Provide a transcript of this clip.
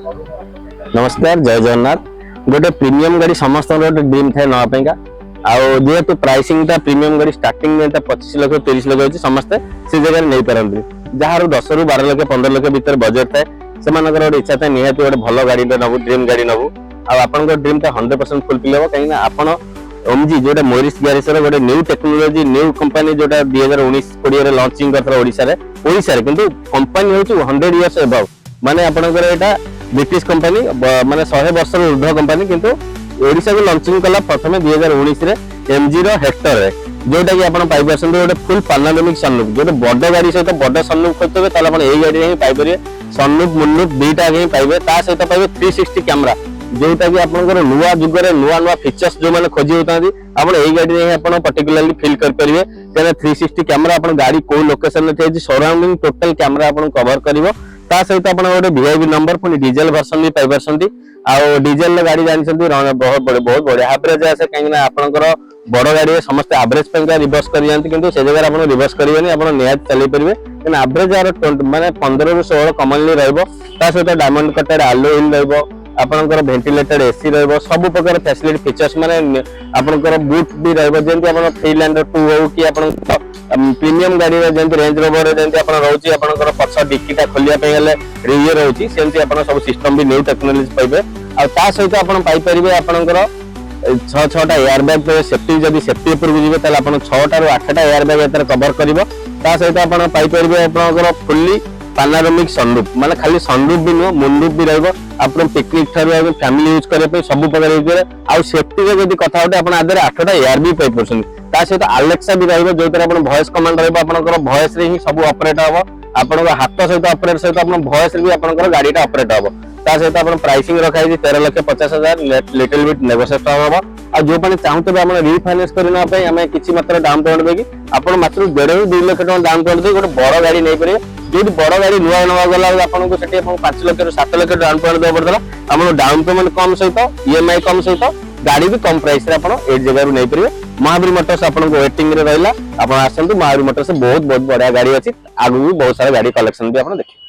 नमस्कार जय जगन्नाथ। गोटे प्रीमियम गाड़ी समस्त गोटे ड्रीम थाए नापाइका जेहेतु प्राइसिंग प्रीमियम गाड़ी स्टार्टिंग 25 लाख 30 लाख अच्छी समस्ते से जगह नहीं पारती जार 10 रू 12 लाख 15 लाख भर बजेट थाए से गोटे इच्छा था निहत गोटे भल गाड़ी नबू ड्रीम गाड़ी नबू आपण ड्रीम 100% फुलफिल हम कहीं आपण ओमजी जोटा मोरिस ग्यारेज गोटे न्यू टेक्नोलोजी न्यू कंपनी जोटा 2019-20 लॉन्चिंग करता किंतु कंपनी हूँ 100 इयर्स एबव माने आपनकर एटा ब्रिटिश कंपनी माने 100 वर्ष ऊर्ध्व कंपनी किंतु ओडिशा को लॉन्चिंग कला प्रथम 2019 रे एमजी रो हेक्टर रे जोटा कि आपण पाइ परसन गोटे फुल पैनोरामिक सनरूफ जोटे बड़ गाड़ी सहित बड़ सनरूफ खोजते ताले आपण एई गाड़ी ही पाइ परिए सनरूफ मुनरूफ दुईटा ही पाइबे ता सहित पाइबे 360 कैमरा जोटा कि आपनकर नुवा जुग रे नुवा नुवा फीचर्स जो माने खोजी होतांदी आपण एई गाड़ी रे आपण पर्टिकुलरली फील कर परिए केना 360 कैमरा आपण गाड़ी को लोकेशन रे थे सराउंडिंग टोटल कैमरा आपण कवर करिवो ता सहित आपण गोटे वीआईपी नंबर पुनी डीजल वर्जन भी पाइ परसंती आ डीजल गाड़ी जानिसंती बहुत बढ़िया एवरेज आसे कहीं आपनकर बड़ गाड़ी समस्त एवरेज पे रिवर्स कर जाती किंतु से जगह आप रिवर्स करेंगे आप निहत चल पारे लेकिन एवरेज यार माने 15 ରୁ 16 कमनली रहिबो ता सहित डायमंड कटेड आलो हिल रहिबो आपनकर वेंटिलेटेड एसी रहिबो सब प्रकार फैसिलिटी फीचर्स माने आपनकर बूट भी रहिबो जेंति आपन फ्रीलैंडर 2 हो कि आपन प्रीमियम गाड़ी रे जेंति रेंज रोवर रे जेंति आपन रहउची आपनकर पछ डिक्कीटा खोलिया पे गेले रियर रहउची सेंति आपन सब सिस्टम भी न्यू टेक्नोलॉजी पाइबे आ ता सहित आपन पाइ परिबे आपनकर 6-6टा एयर बैग सेफ्टी जदि सेफ्टी ऊपर बुझिबे ताले आपन 6टा ରୁ 8टा एयर बैग एतर कवर करिवो ता सहित आपन पाइ परिबे आपनकर फुल्ली पैनोरामिक सनरूफ माने खाली सनरूफ भी नुह मुनरूफ भी रहइबो आपन पिकनिक थारु फैमिली यूज करे पे सब प्रकार यूज करे आ सेफ्टी रे जदि कथा होते आपन आदर 8टा एयर भी पाइ परसन ता सहित अलेक्सा भी रहइबो जो तरह आपन वॉइस कमांड रहइबो आपनकर वॉइस रे ही सब ऑपरेट हबो आपन हाथ सहित ऑपरेट सहित आपन वॉइस रे भी आपनकर गाड़ीटा ऑपरेट हबो ता सहित आपन प्राइसिंग रखाई 13,50,000 लिटिल बिट नेगोशिएट हबो आ जो पानी चाहते हम रिफाइनेंस करना हमें किसी मात्रा डाउन पेमेंट देगी आपन मात्र 1.5 ରୁ 2 लाख टका डाउन पेमेंट दे गोटे बड़ गाड़ी नहीं पारे जो बड़ गाड़ी नुआ नवा गला आपको 5 लाख ରୁ 7 लाख डाउन पेमेंट देवा पड़ता आपन डाउन पेमेंट कम सहित ईएमआई कम सहित गाड़ी भी कम प्राइस रे आपन ए जगह नहीं पारे महावीर मोटर्स आपन वेटिंग रे रहला आपन आसंतु महावीर मोटर्स बहुत बहुत बढ़िया गाड़ी अछि आगु भी बहुत सारा गाड़ी कलेक्शन भी आपन देखि।